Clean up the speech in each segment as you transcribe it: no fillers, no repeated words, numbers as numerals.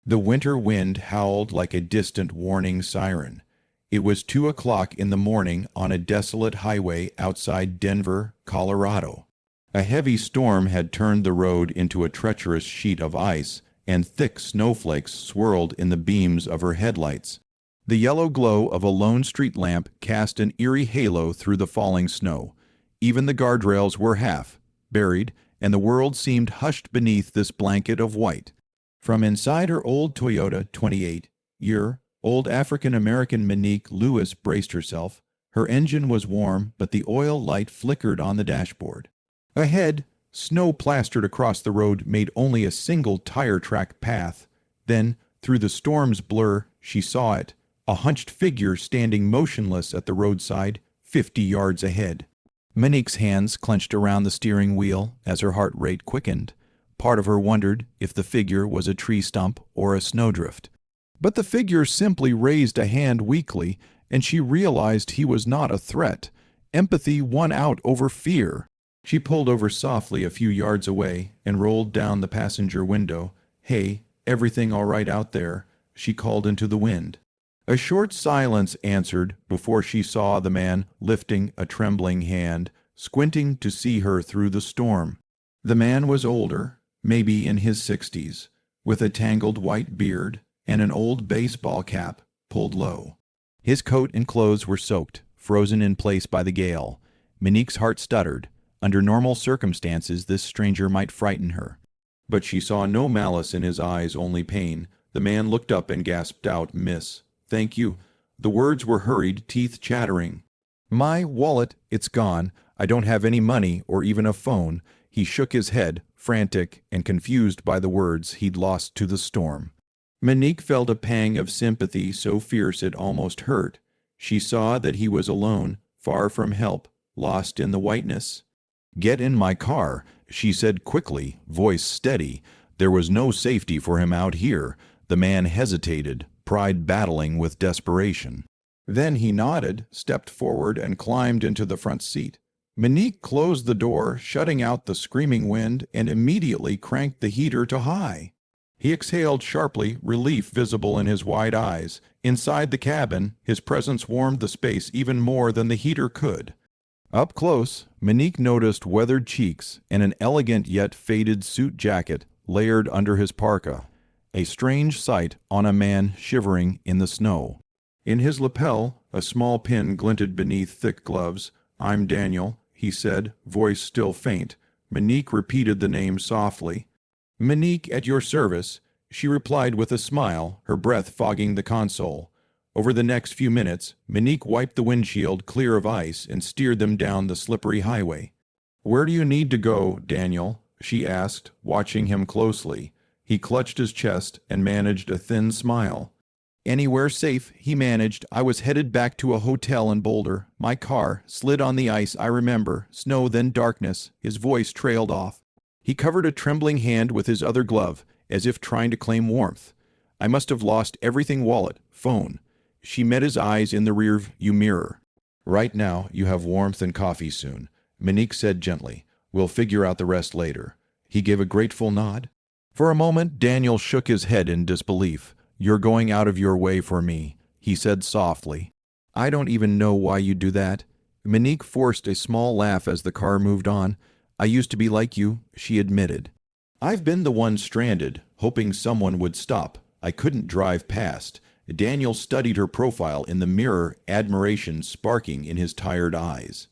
The winter wind howled like a distant warning siren. It was 2 o'clock in the morning on a desolate highway outside Denver, Colorado. A heavy storm had turned the road into a treacherous sheet of ice, and thick snowflakes swirled in the beams of her headlights. The yellow glow of a lone street lamp cast an eerie halo through the falling snow. Even the guardrails were half buried, and the world seemed hushed beneath this blanket of white. From inside her old Toyota 28-year-old African-American Monique Lewis braced herself. Her engine was warm, but the oil light flickered on the dashboard. Ahead, snow plastered across the road made only a single tire-track path. Then, through the storm's blur, she saw it, a hunched figure standing motionless at the roadside, 50 yards ahead. Monique's hands clenched around the steering wheel as her heart rate quickened. Part of her wondered if the figure was a tree stump or a snowdrift. But the figure simply raised a hand weakly, and she realized he was not a threat. Empathy won out over fear. She pulled over softly a few yards away and rolled down the passenger window. "Hey, everything all right out there?" she called into the wind. A short silence answered before she saw the man lifting a trembling hand, squinting to see her through the storm. The man was older, maybe in his 60s, with a tangled white beard and an old baseball cap pulled low. His coat and clothes were soaked, frozen in place by the gale. Monique's heart stuttered. Under normal circumstances, this stranger might frighten her. But she saw no malice in his eyes, only pain. The man looked up and gasped out, "Miss, thank you." The words were hurried, teeth chattering. "My wallet, it's gone. I don't have any money or even a phone." He shook his head, frantic and confused by the words he'd lost to the storm. Monique felt a pang of sympathy so fierce it almost hurt. She saw that he was alone, far from help, lost in the whiteness. "Get in my car," she said quickly, voice steady. There was no safety for him out here. The man hesitated, pride battling with desperation. Then he nodded, stepped forward, and climbed into the front seat. Monique closed the door, shutting out the screaming wind, and immediately cranked the heater to high. He exhaled sharply, relief visible in his wide eyes. Inside the cabin, his presence warmed the space even more than the heater could. Up close, Monique noticed weathered cheeks and an elegant yet faded suit jacket layered under his parka, a strange sight on a man shivering in the snow. In his lapel, a small pin glinted beneath thick gloves. "I'm Daniel," he said, voice still faint. Monique repeated the name softly. "Monique, at your service," she replied with a smile, her breath fogging the console. Over the next few minutes, Monique wiped the windshield clear of ice and steered them down the slippery highway. "Where do you need to go, Daniel?" she asked, watching him closely. He clutched his chest and managed a thin smile. "Anywhere safe," he managed. "I was headed back to a hotel in Boulder. My car slid on the ice, I remember. Snow, then darkness." His voice trailed off. He covered a trembling hand with his other glove, as if trying to claim warmth. "I must have lost everything, wallet, phone." She met his eyes in the rear-view mirror. "Right now, you have warmth and coffee soon," Monique said gently. "We'll figure out the rest later." He gave a grateful nod. For a moment, Daniel shook his head in disbelief. "You're going out of your way for me," he said softly. "I don't even know why you do that." Monique forced a small laugh as the car moved on. "I used to be like you," she admitted. "I've been the one stranded, hoping someone would stop. I couldn't drive past." Daniel studied her profile in the mirror, admiration sparking in his tired eyes.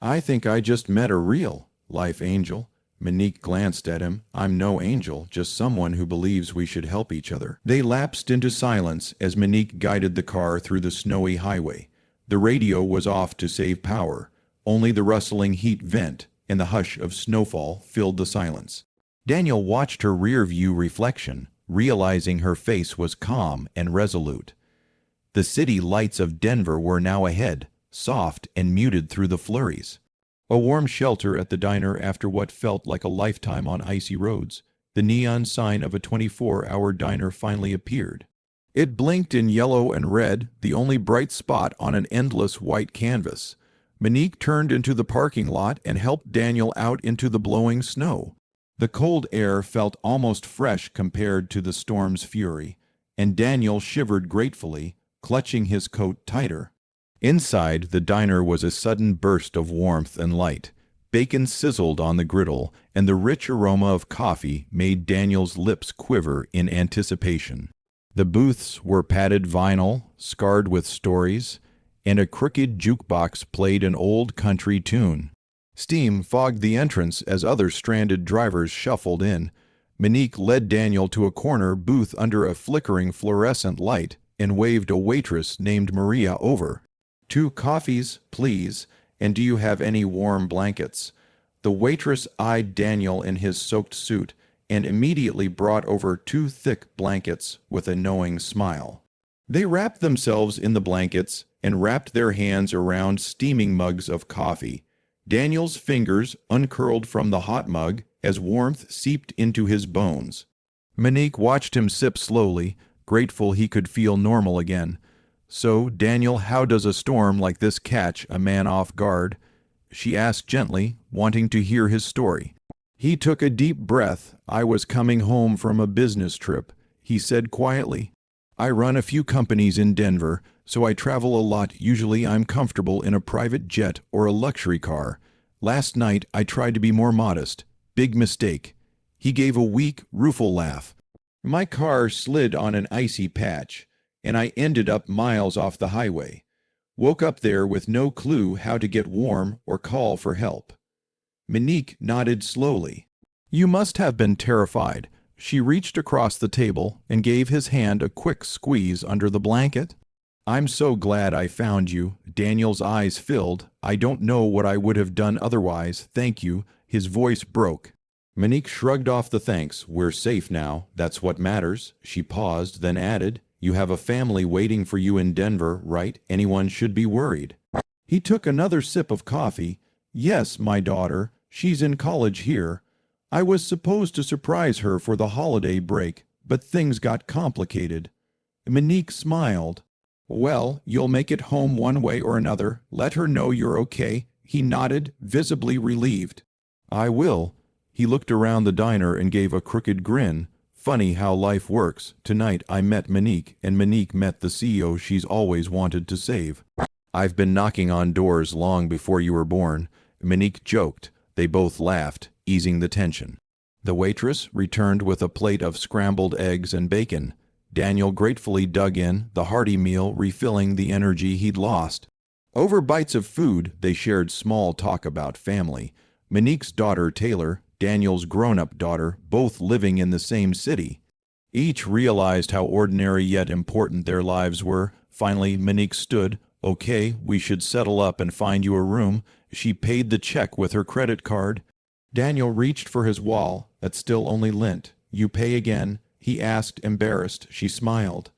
"I think I just met a real-life angel." Monique glanced at him. "I'm no angel, just someone who believes we should help each other." They lapsed into silence as Monique guided the car through the snowy highway. The radio was off to save power. Only the rustling heat vent and the hush of snowfall filled the silence. Daniel watched her rear-view reflection, realizing her face was calm and resolute. The city lights of Denver were now ahead, soft and muted through the flurries. A warm shelter at the diner after what felt like a lifetime on icy roads. The neon sign of a 24-hour diner finally appeared. It blinked in yellow and red, the only bright spot on an endless white canvas. Monique turned into the parking lot and helped Daniel out into the blowing snow. The cold air felt almost fresh compared to the storm's fury, and Daniel shivered gratefully, clutching his coat tighter. Inside, the diner was a sudden burst of warmth and light. Bacon sizzled on the griddle, and the rich aroma of coffee made Daniel's lips quiver in anticipation. The booths were padded vinyl, scarred with stories, and a crooked jukebox played an old country tune. Steam fogged the entrance as other stranded drivers shuffled in. Monique led Daniel to a corner booth under a flickering fluorescent light and waved a waitress named Maria over. "2 coffees, please, and do you have any warm blankets?" The waitress eyed Daniel in his soaked suit and immediately brought over 2 thick blankets with a knowing smile. They wrapped themselves in the blankets and wrapped their hands around steaming mugs of coffee. Daniel's fingers uncurled from the hot mug as warmth seeped into his bones. Monique watched him sip slowly, grateful he could feel normal again. "So, Daniel, how does a storm like this catch a man off guard?" she asked gently, wanting to hear his story. He took a deep breath. "I was coming home from a business trip," he said quietly. "I run a few companies in Denver, so I travel a lot. Usually I'm comfortable in a private jet or a luxury car. Last night I tried to be more modest. Big mistake." He gave a weak, rueful laugh. "My car slid on an icy patch, and I ended up miles off the highway. Woke up there with no clue how to get warm or call for help." Monique nodded slowly. "You must have been terrified." She reached across the table and gave his hand a quick squeeze under the blanket. "I'm so glad I found you." Daniel's eyes filled. "I don't know what I would have done otherwise. Thank you." His voice broke. Monique shrugged off the thanks. "We're safe now. That's what matters." She paused, then added, "You have a family waiting for you in Denver, right? Anyone should be worried." He took another sip of coffee. "Yes, my daughter. She's in college here. I was supposed to surprise her for the holiday break, but things got complicated." Monique smiled. "Well, you'll make it home one way or another. Let her know you're okay." He nodded, visibly relieved. "I will." He looked around the diner and gave a crooked grin. "Funny how life works. Tonight I met Monique, and Monique met the CEO she's always wanted to save. I've been knocking on doors long before you were born." Monique joked. They both laughed, easing the tension. The waitress returned with a plate of scrambled eggs and bacon. Daniel gratefully dug in, the hearty meal refilling the energy he'd lost. Over bites of food, they shared small talk about family. Monique's daughter, Taylor, Daniel's grown-up daughter, both living in the same city. Each realized how ordinary yet important their lives were. Finally, Monique stood. "Okay, we should settle up and find you a room." She paid the check with her credit card. Daniel reached for his wall, that still only lint. "You pay again?" he asked, embarrassed. She smiled.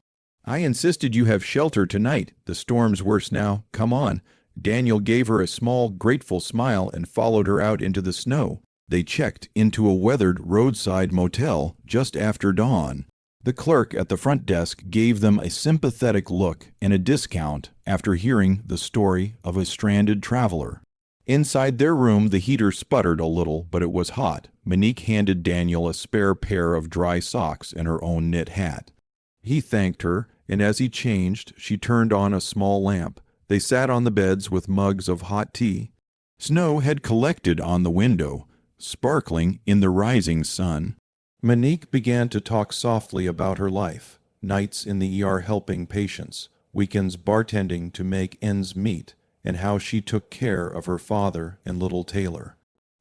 "I insisted you have shelter tonight. The storm's worse now. Come on." Daniel gave her a small, grateful smile and followed her out into the snow. They checked into a weathered roadside motel just after dawn. The clerk at the front desk gave them a sympathetic look and a discount after hearing the story of a stranded traveler. Inside their room, the heater sputtered a little, but it was hot. Monique handed Daniel a spare pair of dry socks and her own knit hat. He thanked her, and as he changed, she turned on a small lamp. They sat on the beds with mugs of hot tea. Snow had collected on the window, sparkling in the rising sun. Monique began to talk softly about her life, nights in the ER helping patients, weekends bartending to make ends meet, and how she took care of her father and little Taylor.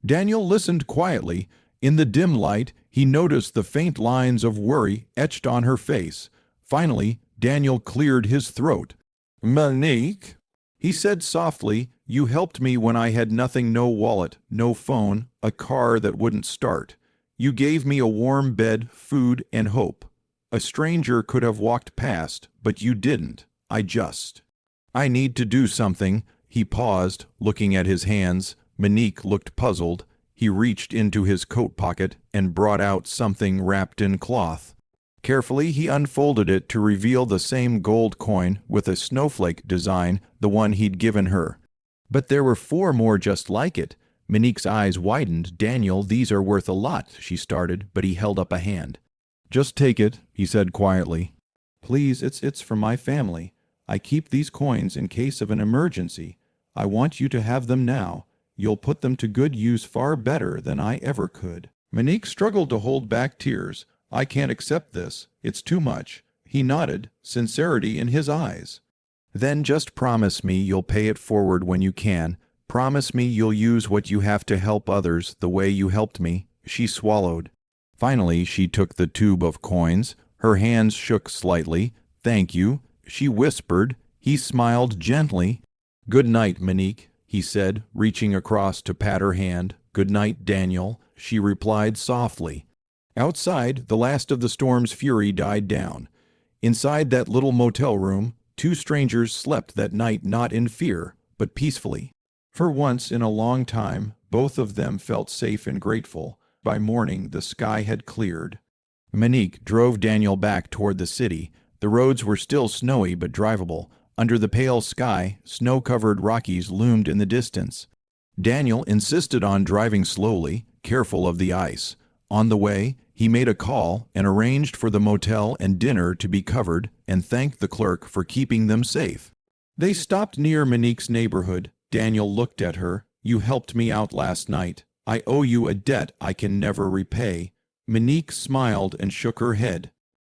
Daniel listened quietly. In the dim light, he noticed the faint lines of worry etched on her face. Finally, Daniel cleared his throat. "Monique," he said softly, "you helped me when I had nothing, no wallet, no phone, a car that wouldn't start. You gave me a warm bed, food, and hope. A stranger could have walked past, but you didn't. I need to do something." He paused, looking at his hands. Monique looked puzzled. He reached into his coat pocket and brought out something wrapped in cloth. Carefully, he unfolded it to reveal the same gold coin with a snowflake design, the one he'd given her. But there were 4 more just like it. Monique's eyes widened. "Daniel, these are worth a lot," she started, but he held up a hand. "Just take it," he said quietly. "Please, it's for my family. I keep these coins in case of an emergency. I want you to have them now. You'll put them to good use far better than I ever could." Monique struggled to hold back tears. "I can't accept this. It's too much." He nodded, sincerity in his eyes. "Then just promise me you'll pay it forward when you can. Promise me you'll use what you have to help others the way you helped me." She swallowed. Finally, she took the tube of coins. Her hands shook slightly. "Thank you," she whispered. He smiled gently. "Good night, Monique," he said, reaching across to pat her hand. "Good night, Daniel," she replied softly. Outside, the last of the storm's fury died down. Inside that little motel room, two strangers slept that night, not in fear, but peacefully. For once in a long time, both of them felt safe and grateful. By morning, the sky had cleared. Monique drove Daniel back toward the city. The roads were still snowy but drivable. Under the pale sky, snow-covered Rockies loomed in the distance. Daniel insisted on driving slowly, careful of the ice. On the way, he made a call and arranged for the motel and dinner to be covered and thanked the clerk for keeping them safe. They stopped near Monique's neighborhood. Daniel looked at her. "You helped me out last night. I owe you a debt I can never repay." Monique smiled and shook her head.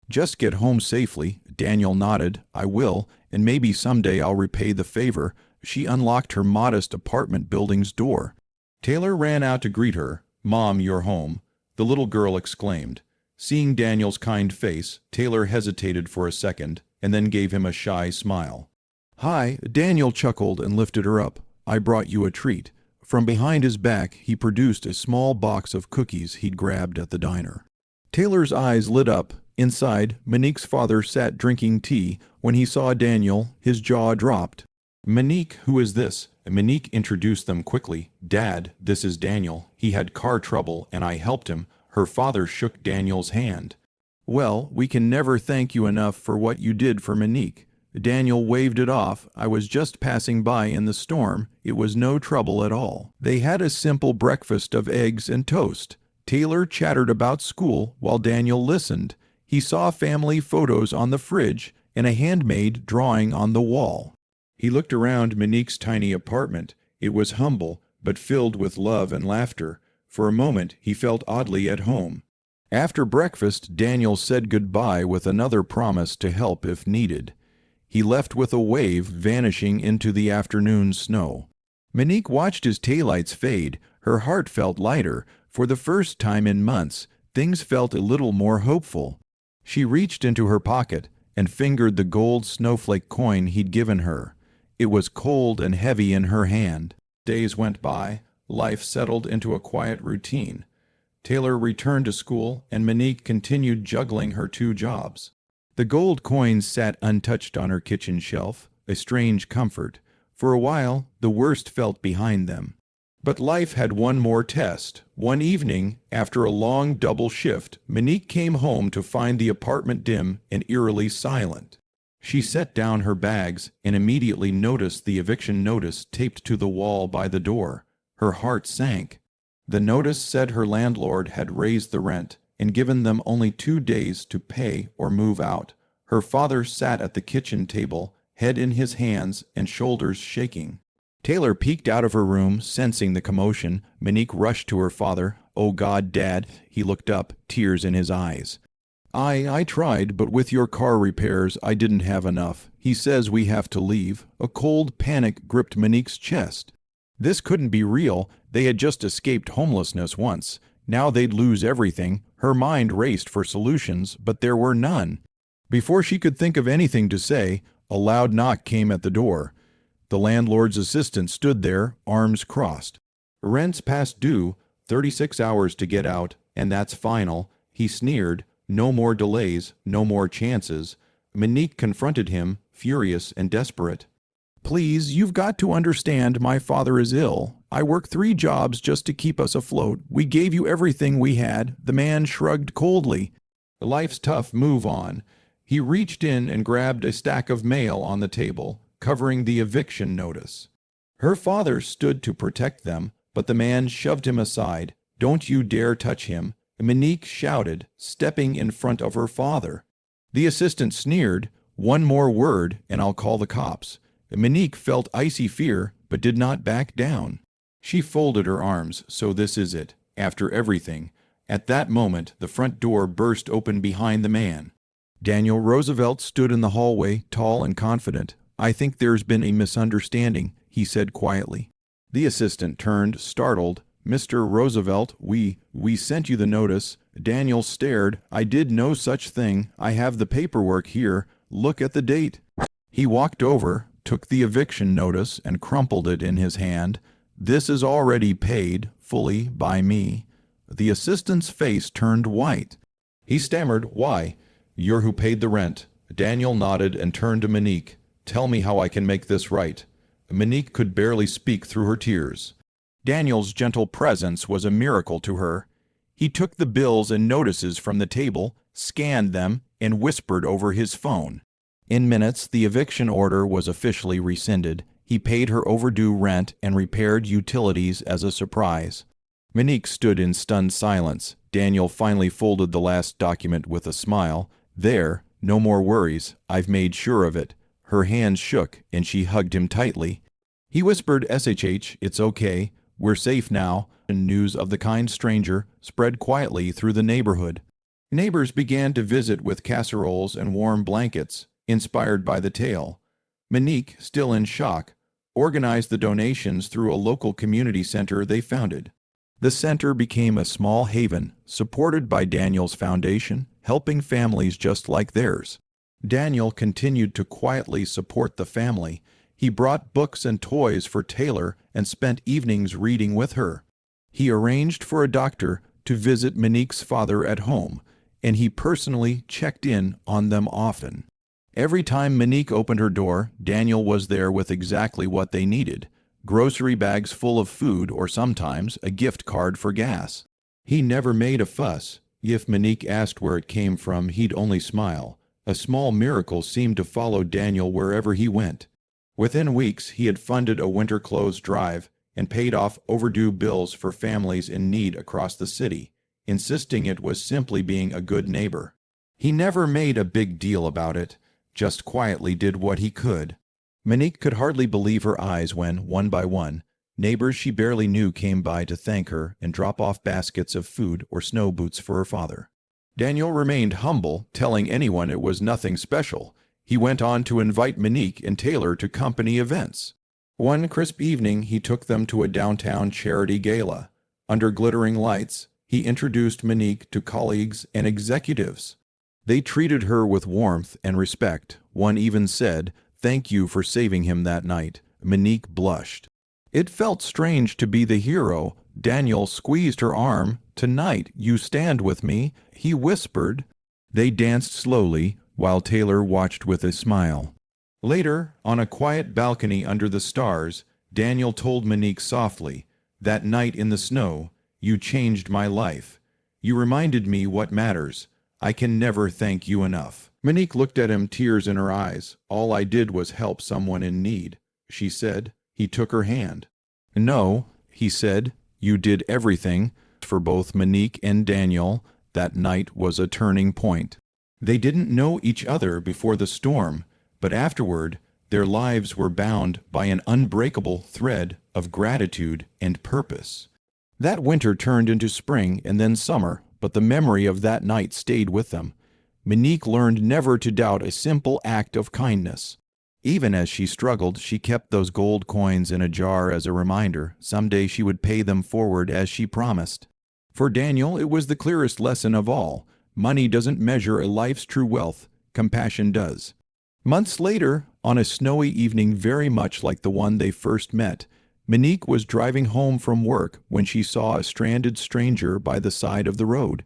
"Just get home safely." Daniel nodded. "I will, and maybe someday I'll repay the favor." She unlocked her modest apartment building's door. Taylor ran out to greet her. "Mom, you're home," the little girl exclaimed. Seeing Daniel's kind face, Taylor hesitated for a second, and then gave him a shy smile. "Hi," Daniel chuckled and lifted her up. "I brought you a treat." From behind his back, he produced a small box of cookies he'd grabbed at the diner. Taylor's eyes lit up. Inside, Monique's father sat drinking tea. When he saw Daniel, his jaw dropped. "Monique, who is this?" Monique introduced them quickly. "Dad, this is Daniel. He had car trouble, and I helped him." Her father shook Daniel's hand. "Well, we can never thank you enough for what you did for Monique." Daniel waved it off. "I was just passing by in the storm. It was no trouble at all." They had a simple breakfast of eggs and toast. Taylor chattered about school while Daniel listened. He saw family photos on the fridge and a handmade drawing on the wall. He looked around Monique's tiny apartment. It was humble, but filled with love and laughter. For a moment, he felt oddly at home. After breakfast, Daniel said goodbye with another promise to help if needed. He left with a wave, vanishing into the afternoon snow. Monique watched his taillights fade. Her heart felt lighter. For the first time in months, things felt a little more hopeful. She reached into her pocket and fingered the gold snowflake coin he'd given her. It was cold and heavy in her hand. Days went by. Life settled into a quiet routine. Taylor returned to school, and Monique continued juggling her two jobs. The gold coins sat untouched on her kitchen shelf, a strange comfort. For a while, the worst felt behind them. But life had one more test. One evening, after a long double shift, Monique came home to find the apartment dim and eerily silent. She set down her bags and immediately noticed the eviction notice taped to the wall by the door. Her heart sank. The notice said her landlord had raised the rent and given them only 2 days to pay or move out. Her father sat at the kitchen table, head in his hands and shoulders shaking. Taylor peeked out of her room, sensing the commotion. Monique rushed to her father. "Oh God, Dad." He looked up, tears in his eyes. I tried, but with your car repairs, I didn't have enough. He says we have to leave." A cold panic gripped Monique's chest. This couldn't be real. They had just escaped homelessness once. Now they'd lose everything. Her mind raced for solutions, but there were none. Before she could think of anything to say, a loud knock came at the door. The landlord's assistant stood there, arms crossed. "Rent's past due, 36 hours to get out, and that's final." He sneered. No more delays, no more chances. Monique confronted him, furious and desperate. "Please, you've got to understand my father is ill. I work 3 jobs just to keep us afloat. We gave you everything we had." The man shrugged coldly. "Life's tough, move on." He reached in and grabbed a stack of mail on the table, covering the eviction notice. Her father stood to protect them, but the man shoved him aside. "Don't you dare touch him," Monique shouted, stepping in front of her father. The assistant sneered, "One more word, and I'll call the cops." Monique felt icy fear, but did not back down. She folded her arms. "So this is it, after everything." At that moment, the front door burst open behind the man. Daniel Roosevelt stood in the hallway, tall and confident. "I think there's been a misunderstanding," he said quietly. The assistant turned, startled. "Mr. Roosevelt, we sent you the notice." Daniel stared. "I did no such thing. I have the paperwork here. Look at the date." He walked over, took the eviction notice, and crumpled it in his hand. "This is already paid, fully, by me." The assistant's face turned white. He stammered, "Why? You're who paid the rent." Daniel nodded and turned to Monique. "Tell me how I can make this right." Monique could barely speak through her tears. Daniel's gentle presence was a miracle to her. He took the bills and notices from the table, scanned them, and whispered over his phone. In minutes, the eviction order was officially rescinded. He paid her overdue rent and repaired utilities as a surprise. Monique stood in stunned silence. Daniel finally folded the last document with a smile. "There, no more worries. I've made sure of it." Her hands shook, and she hugged him tightly. He whispered, "SHH, it's okay. We're safe now." And news of the kind stranger spread quietly through the neighborhood. Neighbors began to visit with casseroles and warm blankets, inspired by the tale. Monique, still in shock, organized the donations through a local community center they founded. The center became a small haven, supported by Daniel's foundation, helping families just like theirs. Daniel continued to quietly support the family. He brought books and toys for Taylor and spent evenings reading with her. He arranged for a doctor to visit Monique's father at home, and he personally checked in on them often. Every time Monique opened her door, Daniel was there with exactly what they needed: grocery bags full of food, or sometimes a gift card for gas. He never made a fuss. If Monique asked where it came from, he'd only smile. A small miracle seemed to follow Daniel wherever he went. Within weeks, he had funded a winter clothes drive and paid off overdue bills for families in need across the city, insisting it was simply being a good neighbor. He never made a big deal about it, just quietly did what he could. Monique could hardly believe her eyes when, one by one, neighbors she barely knew came by to thank her and drop off baskets of food or snow boots for her father. Daniel remained humble, telling anyone it was nothing special. He went on to invite Monique and Taylor to company events. One crisp evening, he took them to a downtown charity gala. Under glittering lights, he introduced Monique to colleagues and executives. They treated her with warmth and respect. One even said, "Thank you for saving him that night." Monique blushed. It felt strange to be the hero. Daniel squeezed her arm. "Tonight, you stand with me," he whispered. They danced slowly, while Taylor watched with a smile. Later, on a quiet balcony under the stars, Daniel told Monique softly, "That night in the snow, you changed my life. You reminded me what matters. I can never thank you enough." Monique looked at him, tears in her eyes. "All I did was help someone in need," she said. He took her hand. "No," he said, "you did everything." For both Monique and Daniel, that night was a turning point. They didn't know each other before the storm, but afterward, their lives were bound by an unbreakable thread of gratitude and purpose. That winter turned into spring and then summer, but the memory of that night stayed with them. Monique learned never to doubt a simple act of kindness. Even as she struggled, she kept those gold coins in a jar as a reminder. Someday she would pay them forward as she promised. For Daniel, it was the clearest lesson of all. Money doesn't measure a life's true wealth. Compassion does. Months later, on a snowy evening very much like the one they first met, Monique was driving home from work when she saw a stranded stranger by the side of the road.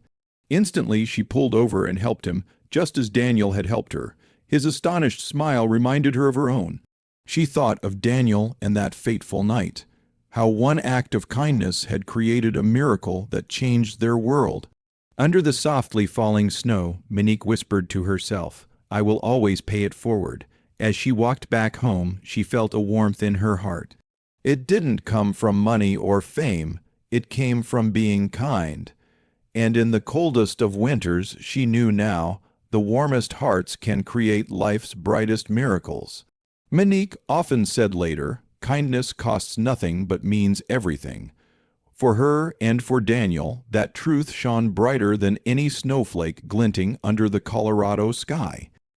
Instantly, she pulled over and helped him, just as Daniel had helped her. His astonished smile reminded her of her own. She thought of Daniel and that fateful night, how one act of kindness had created a miracle that changed their world. Under the softly falling snow, Monique whispered to herself, "I will always pay it forward." As she walked back home, she felt a warmth in her heart. It didn't come from money or fame, it came from being kind. And in the coldest of winters, she knew now, the warmest hearts can create life's brightest miracles. Monique often said later, kindness costs nothing but means everything. For her and for Daniel, that truth shone brighter than any snowflake glinting under the Colorado sky.